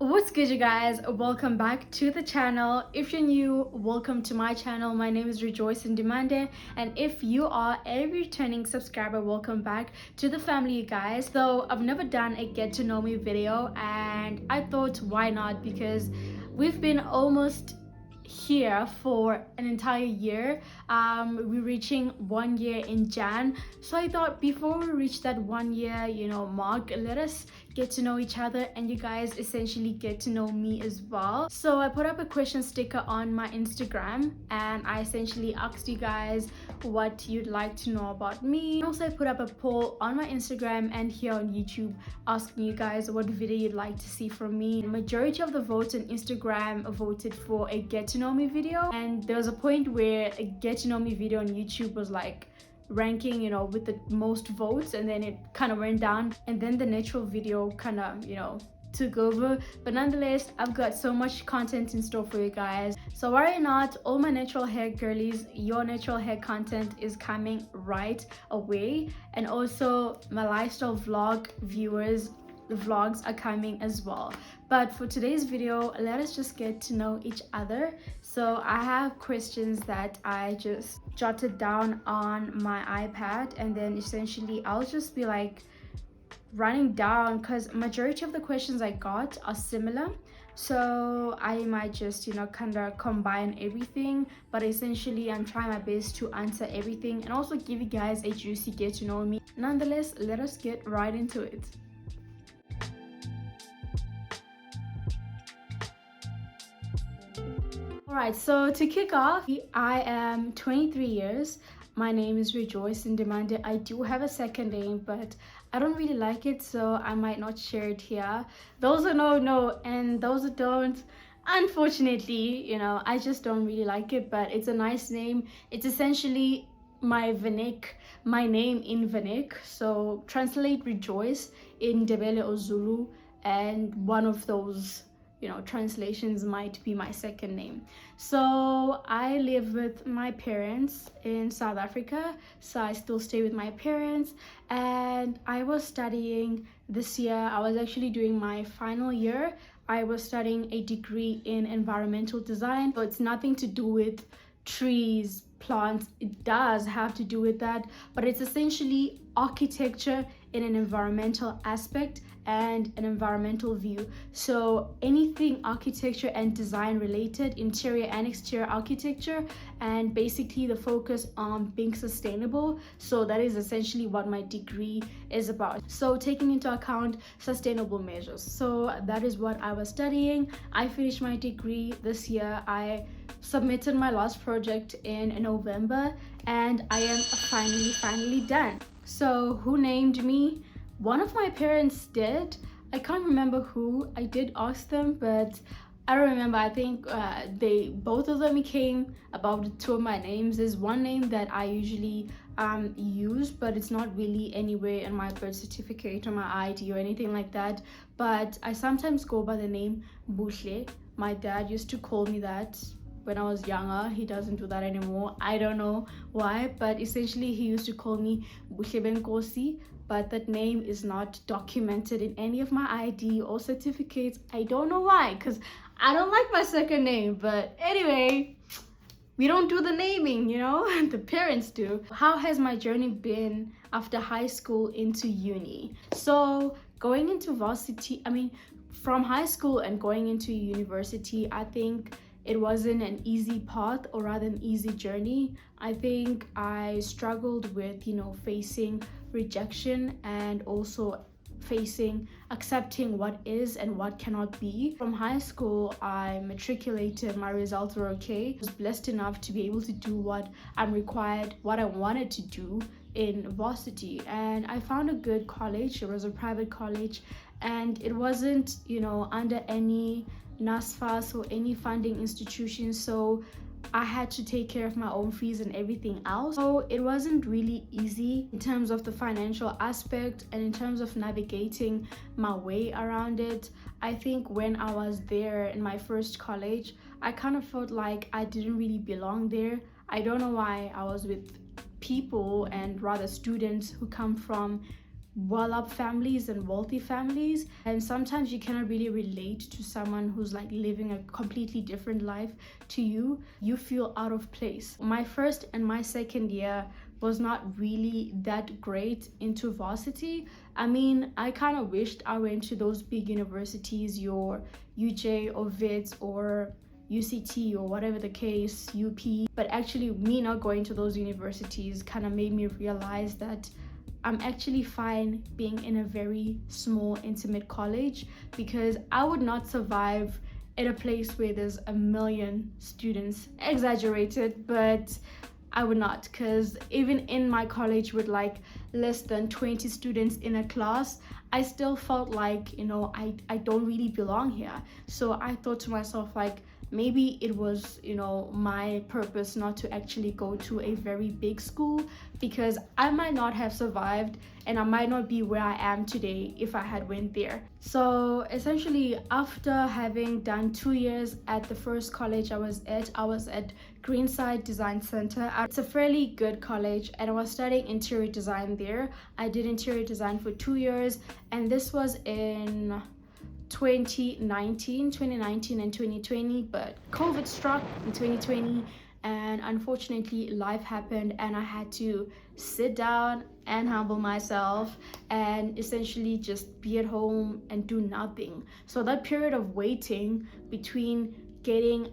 What's good, you guys? Welcome back to the channel. If you're new, welcome to my channel. My name is Rejoice in Demande, and if you are a returning subscriber, welcome back to the family, you guys. So I've never done a get to know me video, and I thought, why not? Because we've been almost here for an entire year. We're reaching 1 year in Jan, so I thought before we reach that 1 year mark, let us get to know each other and you guys essentially get to know me as well. So I put up a question sticker on my Instagram and I essentially asked you guys what you'd like to know about me. Also, I put up a poll on my Instagram and here on YouTube asking you guys what video you'd like to see from me. The majority of the votes on Instagram voted for a get to know me video, and there was a point where a get to know me video on YouTube was like ranking with the most votes, and then it kind of went down, and then the natural video kind of took over. But nonetheless, I've got so much content in store for you guys, so worry not, all my natural hair girlies, your natural hair content is coming right away. And also my lifestyle vlog viewers, the vlogs are coming as well. But for today's video, let us just get to know each other. So I have questions that I just jotted down on my iPad, and then essentially I'll just be like running down, because majority of the questions I got are similar, so I might just kind of combine everything. But essentially I'm trying my best to answer everything and also give you guys a juicy get to know me. Nonetheless, let us get right into it. Alright, so to kick off, I am 23 years. My name is Rejoice in Demande. I do have a second name, but I don't really like it, so I might not share it here. Those who know, and those who don't, unfortunately, I just don't really like it, but it's a nice name. It's essentially my name in Vanik. So translate Rejoice in Ndebele or Zulu, and one of those translations might be my second name. So I live with my parents in South Africa, so I still stay with my parents. And I was studying this year, I was actually doing my final year. I was studying a degree in environmental design, so it's nothing to do with trees, plants. It does have to do with that, but it's essentially architecture in an environmental aspect and an environmental view. So anything architecture and design related, interior and exterior architecture, and basically the focus on being sustainable. So that is essentially what my degree is about, so taking into account sustainable measures. So that is what I was studying. I finished my degree this year. I submitted my last project in November, and I am finally done. So who named me? One of my parents did. I can't remember who. I did ask them, but I don't remember. I think both of them came about the two of my names. There's one name that I usually use, but it's not really anywhere in my birth certificate or my ID or anything like that. But I sometimes go by the name Bushle. My dad used to call me that when I was younger. He doesn't do that anymore. I don't know why, but essentially he used to call me Bushle Benkosi. But that name is not documented in any of my ID or certificates. I don't know why, because I don't like my second name. But anyway, we don't do the naming, the parents do. How has my journey been after high school into uni? So going into varsity, from high school and going into university, I think it wasn't an easy path, or rather an easy journey. I think I struggled with facing rejection and also accepting what is and what cannot be. From high school, I matriculated, my results were okay. I was blessed enough to be able to do what I wanted to do in varsity, and I found a good college. It was a private college, and it wasn't under any NASFAS or any funding institution, so I had to take care of my own fees and everything else. So it wasn't really easy in terms of the financial aspect and in terms of navigating my way around it. I think when I was there in my first college, I kind of felt like I didn't really belong there. I don't know why. I was with people, and rather students, who come from well-up families and wealthy families, and sometimes you cannot really relate to someone who's like living a completely different life to you. You feel out of place. My first and my second year was not really that great into varsity. I mean, I kind of wished I went to those big universities, your UJ or VITS or UCT or whatever the case, UP. But actually, me not going to those universities kind of made me realize that I'm actually fine being in a very small, intimate college, because I would not survive in a place where there's a million students. Exaggerated, but I would not, because even in my college with like less than 20 students in a class, I still felt like, I don't really belong here. So I thought to myself, like, maybe it was, my purpose not to actually go to a very big school, because I might not have survived and I might not be where I am today if I had went there. So essentially, after having done 2 years at the first college I was at Greenside Design Center. It's a fairly good college and I was studying interior design there. I did interior design for 2 years, and this was in 2019 and 2020, but COVID struck in 2020, and unfortunately life happened and I had to sit down and humble myself and essentially just be at home and do nothing. So that period of waiting between getting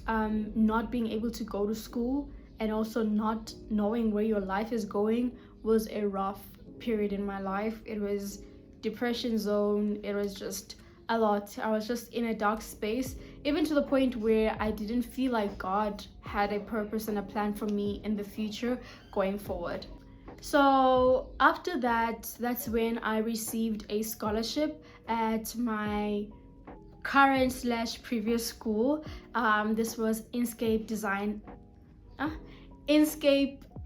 not being able to go to school and also not knowing where your life is going was a rough period in my life. It was depression zone. It was just a lot. I was just in a dark space, even to the point where I didn't feel like God had a purpose and a plan for me in the future going forward. So after that, that's when I received a scholarship at my current / previous school. This was Inscape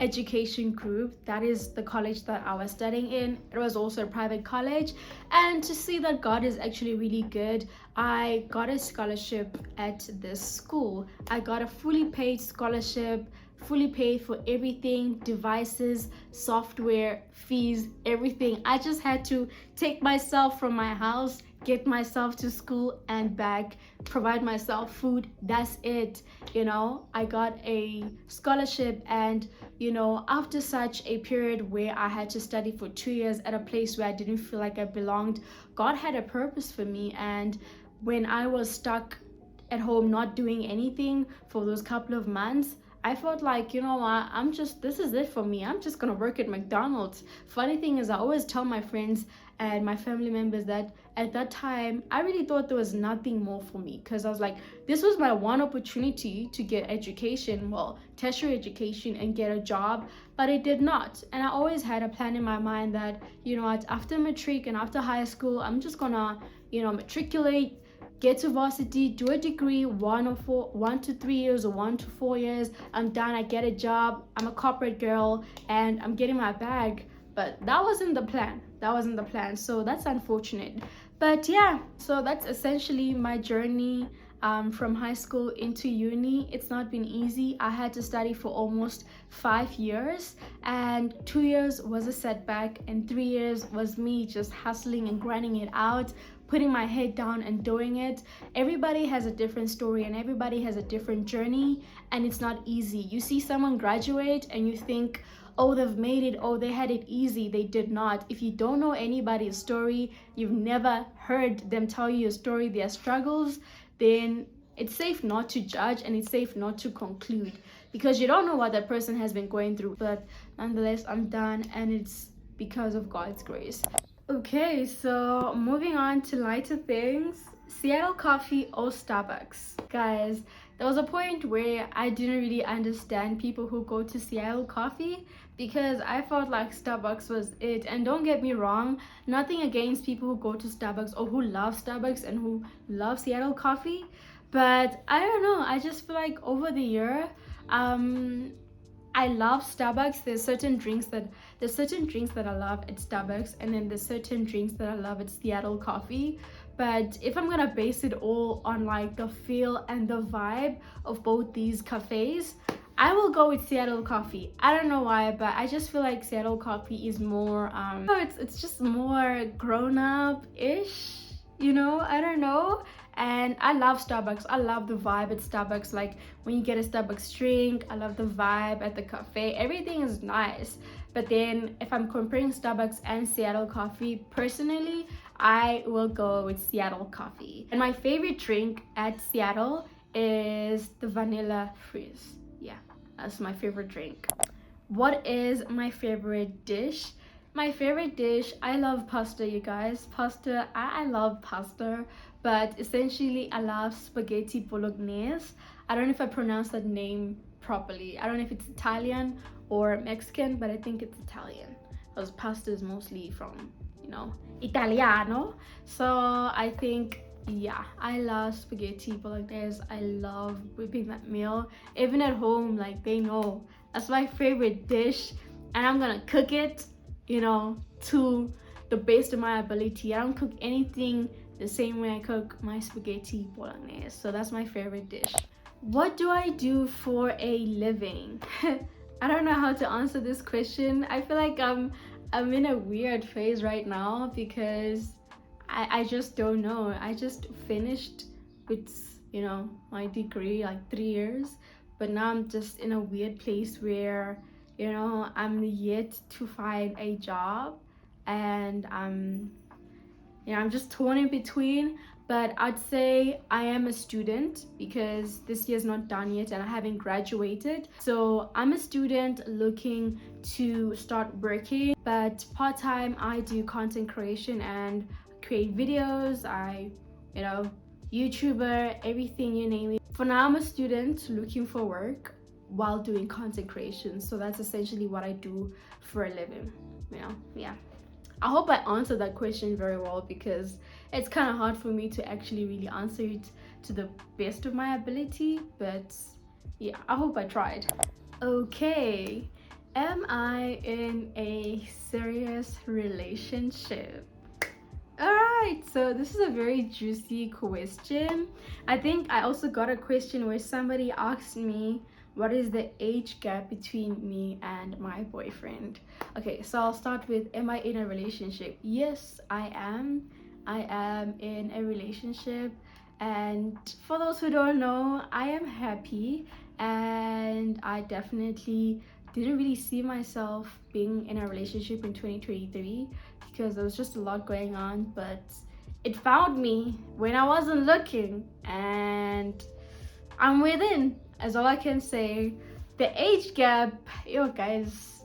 Education Group. That is the college that I was studying in. It was also a private college, and to see that God is actually really good, I got a scholarship at this school. I got a fully paid scholarship, fully paid for everything, devices, software, fees, everything. I just had to take myself from my house, get myself to school and back, provide myself food. That's it. I got a scholarship, and after such a period where I had to study for 2 years at a place where I didn't feel like I belonged, God had a purpose for me. And when I was stuck at home not doing anything for those couple of months, I felt like, what, this is it for me. I'm just gonna work at McDonald's. Funny thing is, I always tell my friends and my family members that at that time, I really thought there was nothing more for me, because I was like, this was my one opportunity to get education, well, tertiary education, and get a job, but it did not. And I always had a plan in my mind that, after matric and after high school, I'm just gonna, matriculate, get to varsity, do a degree, 1 to 3 years or 1 to 4 years. I'm done, I get a job, I'm a corporate girl, and I'm getting my bag. But that wasn't the plan. So that's unfortunate. But yeah, so that's essentially my journey from high school into uni. It's not been easy. I had to study for almost 5 years, and 2 years was a setback, and 3 years was me just hustling and grinding it out, putting my head down and doing it. Everybody has a different story and everybody has a different journey, and it's not easy. You see someone graduate and you think, oh, they've made it, oh, they had it easy. They did not. If you don't know anybody's story, you've never heard them tell you a story, their struggles, then it's safe not to judge and it's safe not to conclude, because you don't know what that person has been going through. But nonetheless, I'm done, and it's because of God's grace. Okay, so moving on to lighter things. Seattle coffee or Starbucks? Guys, there was a point where I didn't really understand people who go to Seattle coffee, because I felt like Starbucks was it. And don't get me wrong, nothing against people who go to Starbucks or who love Starbucks and who love Seattle coffee, but I don't know, I just feel like over the year, I love Starbucks. There's certain drinks that I love at Starbucks, and then there's certain drinks that I love at Seattle coffee. But if I'm gonna base it all on like the feel and the vibe of both these cafes, I will go with Seattle coffee. I don't know why, but I just feel like Seattle coffee is more it's just more grown up ish, you know. I don't know. And I love Starbucks. I love the vibe at Starbucks. Like when you get a Starbucks drink, I love the vibe at the cafe. Everything is nice. But then if I'm comparing Starbucks and Seattle coffee, personally, I will go with Seattle coffee. And my favorite drink at Seattle is the vanilla frizz. Yeah, that's my favorite drink. What is my favorite dish? My favorite dish, I love pasta, you guys. Pasta, I love pasta, but essentially I love spaghetti bolognese. I don't know if I pronounced that name properly. I don't know if it's Italian or Mexican, but I think it's Italian because pasta is mostly from, you know, Italiano. So I think, yeah, I love spaghetti bolognese. I love whipping that meal. Even at home, like they know that's my favorite dish, and I'm gonna cook it, you know, to the best of my ability. I don't cook anything the same way I cook my spaghetti bolognese. So that's my favorite dish. What do I do for a living? I don't know how to answer this question. I feel like I'm in a weird phase right now because I just don't know. I just finished with, you know, my degree like 3 years, but now I'm just in a weird place where, you know, I'm yet to find a job, and I'm just torn in between. But I'd say I am a student because this year's not done yet and I haven't graduated. So I'm a student looking to start working, but part-time I do content creation and create videos. You know, YouTuber, everything you name it. For now, I'm a student looking for work while doing content creation. So that's essentially what I do for a living, you know. Yeah, I hope I answered that question very well because it's kind of hard for me to actually really answer it to the best of my ability, but yeah, I hope I tried. Okay, am I in a serious relationship? Alright, so this is a very juicy question. I think I also got a question where somebody asked me what is the age gap between me and my boyfriend. Okay, so I'll start with, am I in a relationship? Yes, I am. I am in a relationship, and for those who don't know, I am happy, and I definitely didn't really see myself being in a relationship in 2023 because there was just a lot going on, but it found me when I wasn't looking, and I'm within, as all I can say. The age gap, yo guys,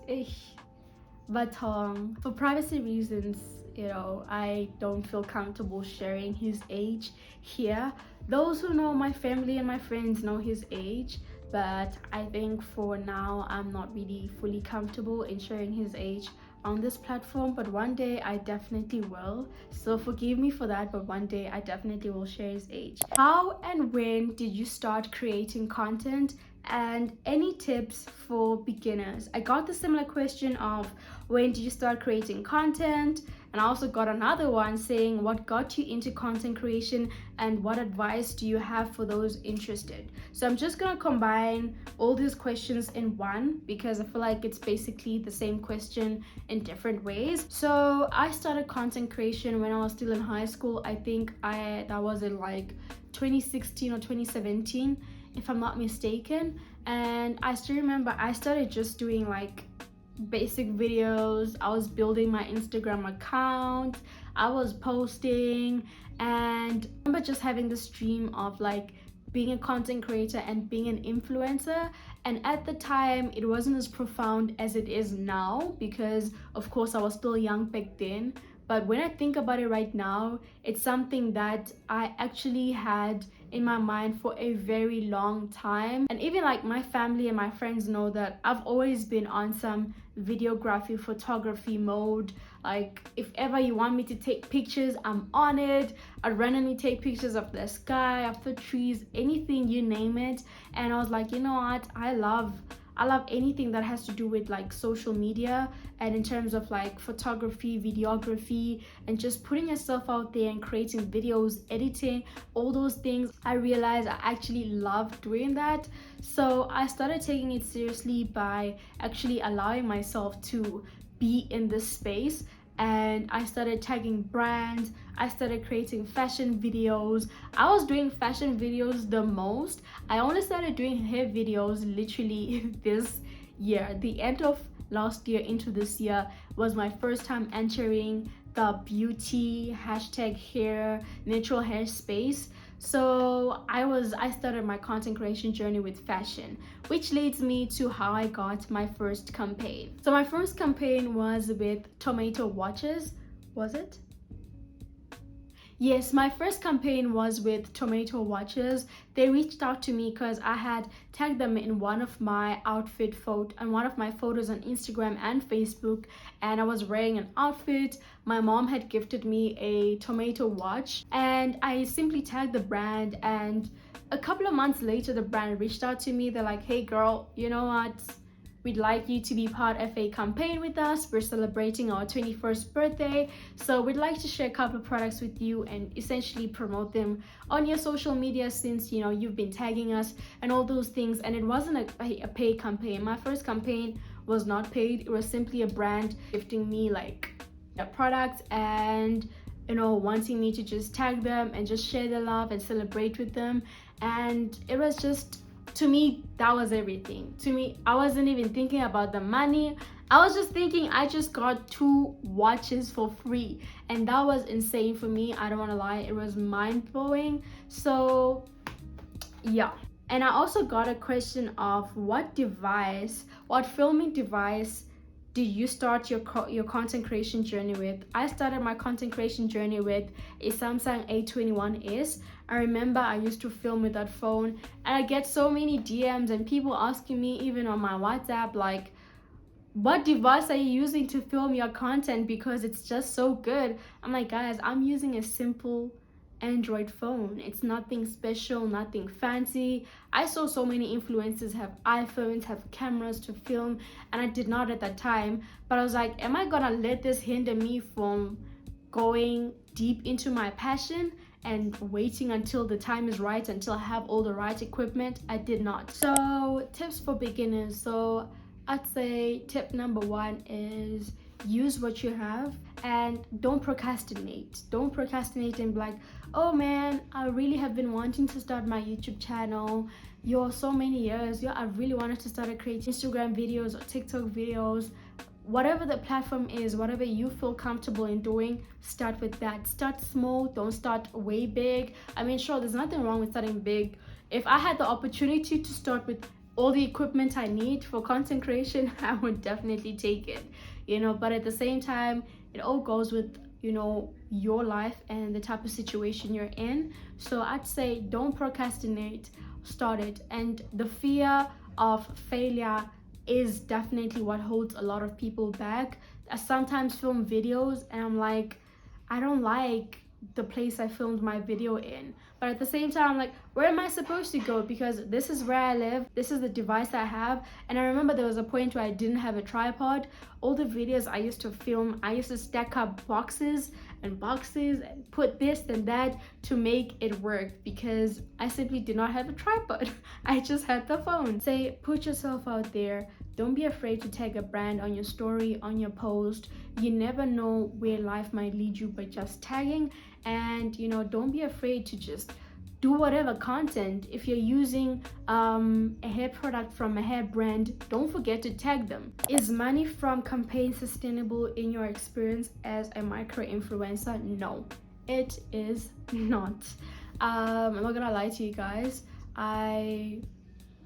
but for privacy reasons, you know, I don't feel comfortable sharing his age here. Those who know my family and my friends know his age, but I think for now I'm not really fully comfortable in sharing his age on this platform, but one day I definitely will. So forgive me for that, but one day I definitely will share his age. How and when did you start creating content, and any tips for beginners? I got the similar question of when did you start creating content, and I also got another one saying what got you into content creation and what advice do you have for those interested. So I'm just gonna combine all these questions in one because I feel like it's basically the same question in different ways. So I started content creation when I was still in high school. I think that was in like 2016 or 2017 if I'm not mistaken, and I still remember I started just doing like basic videos. I was building my Instagram account, I was posting, and I remember just having this dream of like being a content creator and being an influencer. And at the time it wasn't as profound as it is now because of course I was still young back then, but when I think about it right now, it's something that I actually had in my mind for a very long time. And even like my family and my friends know that I've always been on some videography, photography mode. Like if ever you want me to take pictures, I'm on it. I'd randomly take pictures of the sky, of the trees, anything, you name it. And I was like, you know what, I love I love anything that has to do with like social media, and in terms of like photography, videography, and just putting yourself out there and creating videos, editing, all those things. I realized I actually love doing that. So I started taking it seriously by actually allowing myself to be in this space, and I started tagging brands. I started creating fashion videos. I was doing fashion videos the most. I only started doing hair videos literally this year. The end of last year into this year was my first time entering the beauty hashtag hair, natural hair space. So I started my content creation journey with fashion, which leads me to how I got my first campaign. So my first campaign was with tomato watches. Was it? Yes, my first campaign was with Tomato Watches. They reached out to me because I had tagged them in one of my outfit photo and one of my photos on Instagram and Facebook, and I was wearing an outfit. My mom had gifted me a tomato watch, and I simply tagged the brand, and a couple of months later the brand reached out to me. They're like, "Hey girl, you know what? We'd like you to be part of a campaign with us. We're celebrating our 21st birthday. So we'd like to share a couple of products with you and essentially promote them on your social media, since you know you've been tagging us and all those things." And it wasn't a paid campaign. My first campaign was not paid. It was simply a brand gifting me like a product and you know wanting me to just tag them and just share the love and celebrate with them. And it was just, to me, that was everything. To me, I wasn't even thinking about the money. I was just thinking I just got 2 watches for free, and that was insane for me. I don't want to lie, it was mind-blowing. So yeah. And I also got a question of what filming device did you start your content creation journey with? I started my content creation journey with a Samsung A21s. I remember I used to film with that phone, and I get so many DMs and people asking me even on my WhatsApp like, what device are you using to film your content, because it's just so good. I'm like, guys, I'm using a simple Android phone. It's nothing special, nothing fancy. I saw so many influencers have iPhones, have cameras to film, and I did not at that time. But I was like, am I gonna let this hinder me from going deep into my passion and waiting until the time is right, until I have all the right equipment? I did not. So tips for beginners. So I'd say tip number 1 is use what you have and don't procrastinate. Don't procrastinate and be like, oh man, I really have been wanting to start my YouTube channel. So many years. I really wanted to start creating Instagram videos or TikTok videos. Whatever the platform is, whatever you feel comfortable in doing, start with that. Start small, don't start way big. I mean, sure, there's nothing wrong with starting big. If I had the opportunity to start with all the equipment I need for content creation, I would definitely take it, but at the same time, it all goes with, your life and the type of situation you're in. So I'd say don't procrastinate, start it. And the fear of failure is definitely what holds a lot of people back. I sometimes film videos and I'm like, I don't like the place I filmed my video in, but at the same time I'm like, where am I supposed to go, because this is where I live, this is the device I have. And I remember there was a point where I didn't have a tripod. All the videos I used to film, I used to stack up boxes and put this and that to make it work, because I simply did not have a tripod. I just had the phone. Say, put yourself out there. Don't be afraid to tag a brand on your story, on your post. You never know where life might lead you by just tagging. And don't be afraid to just do whatever content. If you're using a hair product from a hair brand, don't forget to tag them. Is money from campaigns sustainable in your experience as a micro influencer? No, it is not. I'm not gonna lie to you guys,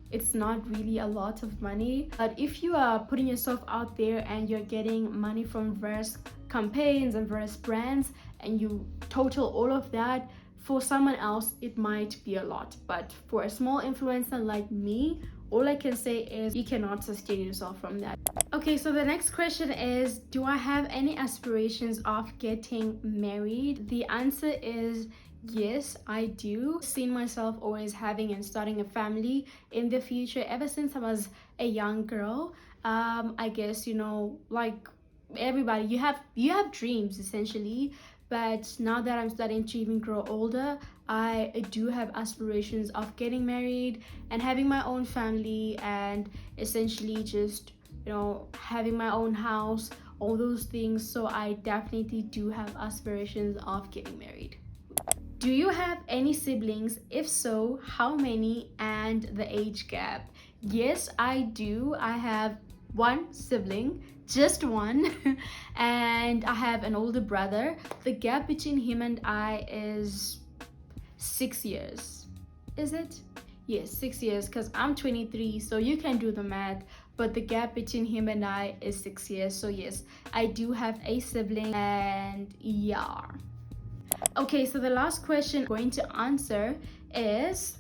it's not really a lot of money, but if you are putting yourself out there and you're getting money from various campaigns and various brands, and you total all of that, for someone else it might be a lot, but for a small influencer like me, all I can say is you cannot sustain yourself from that. Okay, so the next question is, do I have any aspirations of getting married? The answer is Yes, I do. Seen myself always having and starting a family in the future ever since I was a young girl. I guess, like everybody, you have dreams essentially, but now that I'm starting to even grow older, I do have aspirations of getting married and having my own family and essentially just, having my own house, all those things. So I definitely do have aspirations of getting married. Do you have any siblings? If so, how many and the age gap? Yes, I do. I have one sibling, just one, and I have an older brother. The gap between him and I is 6 years. Is it? Yes, 6 years because I'm 23, so you can do the math. But the gap between him and I is 6 years. So, yes, I do have a sibling, and yeah. Okay, so the last question I'm going to answer is,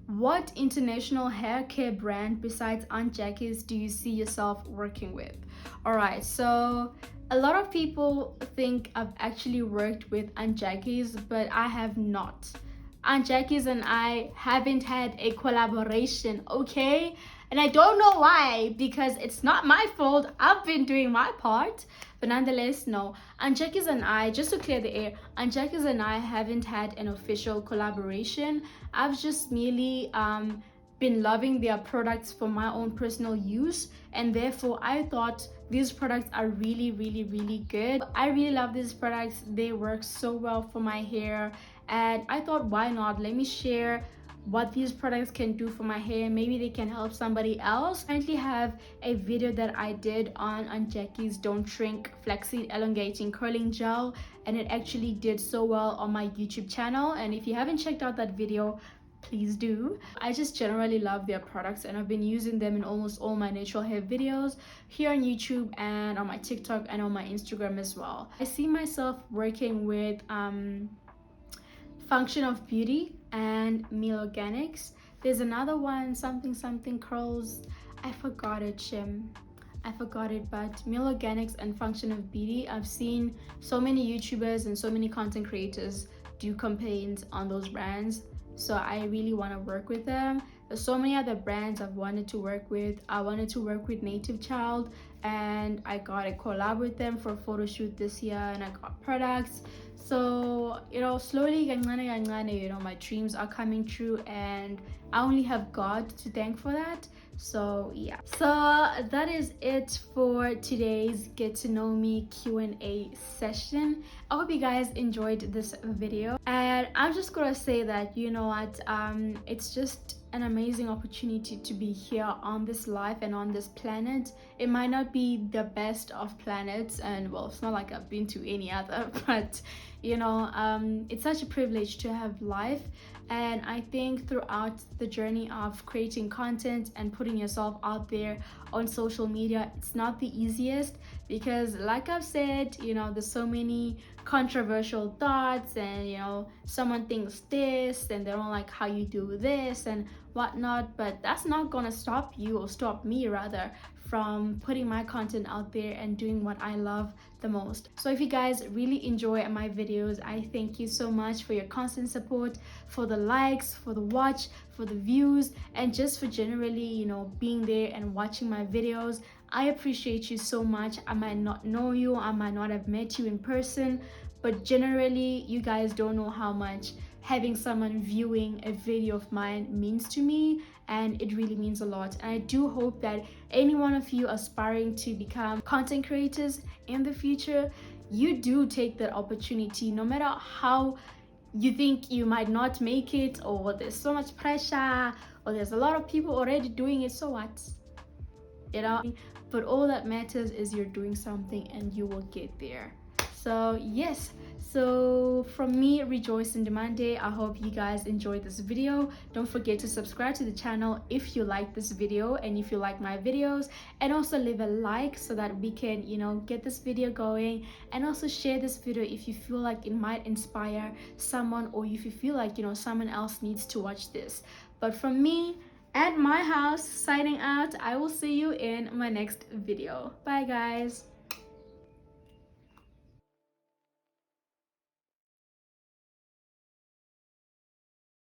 what international hair care brand besides Aunt Jackie's do you see yourself working with? All right, so a lot of people think I've actually worked with Aunt Jackie's, but I have not. Aunt Jackie's and I haven't had a collaboration, okay? And I don't know why, because it's not my fault. I've been doing my part. But nonetheless, no. Aunt Jackie's and I, just to clear the air, Aunt Jackie's and I haven't had an official collaboration. I've just merely been loving their products for my own personal use, and therefore I thought these products are really, really, really good. I really love these products. They work so well for my hair, and I thought, why not? Let me share what these products can do for my hair. Maybe they can help somebody else. I currently have a video that I did on Aunt Jackie's Don't Shrink Flaxseed Elongating Curling Gel, and it actually did so well on my YouTube channel. And if you haven't checked out that video, please do. I just generally love their products, and I've been using them in almost all my natural hair videos here on YouTube and on my TikTok and on my Instagram as well. I see myself working with Function of Beauty and Meal Organics. There's another one, something curls. I forgot it, Shim. I forgot it, but Meal Organics and Function of Beauty, I've seen so many YouTubers and so many content creators do campaigns on those brands. So I really want to work with them. There's so many other brands I've wanted to work with. I wanted to work with Native Child, and I got a collab with them for a photo shoot this year, and I got products. So, slowly, my dreams are coming true, and I only have God to thank for that. So yeah, so that is it for today's get to know me Q&A session. I hope you guys enjoyed this video, and I'm just gonna say that, you know what, it's just an amazing opportunity to be here on this life and on this planet. It might not be the best of planets, and well, it's not like I've been to any other, but it's such a privilege to have life. And I think throughout the journey of creating content and putting yourself out there on social media, it's not the easiest, because like I've said, there's so many controversial thoughts, and someone thinks this and they don't like how you do this and whatnot. But that's not gonna stop you, or stop me rather, from putting my content out there and doing what I love the most. So if you guys really enjoy my videos, I thank you so much for your constant support, for the likes, for the watch, for the views, and just for generally being there and watching my videos. I appreciate you so much. I might not know you, I might not have met you in person, but generally you guys don't know how much having someone viewing a video of mine means to me, and it really means a lot. And I do hope that any one of you aspiring to become content creators in the future, you do take that opportunity, no matter how you think you might not make it, or there's so much pressure, or there's a lot of people already doing it. So what, but all that matters is you're doing something and you will get there. So yes, so from me, Rejoice in Demande, I hope you guys enjoyed this video. Don't forget to subscribe to the channel if you like this video and if you like my videos, and also leave a like so that we can get this video going, and also share this video if you feel like it might inspire someone, or if you feel like someone else needs to watch this. But from me at my house, signing out. I will see you in my next video. Bye guys.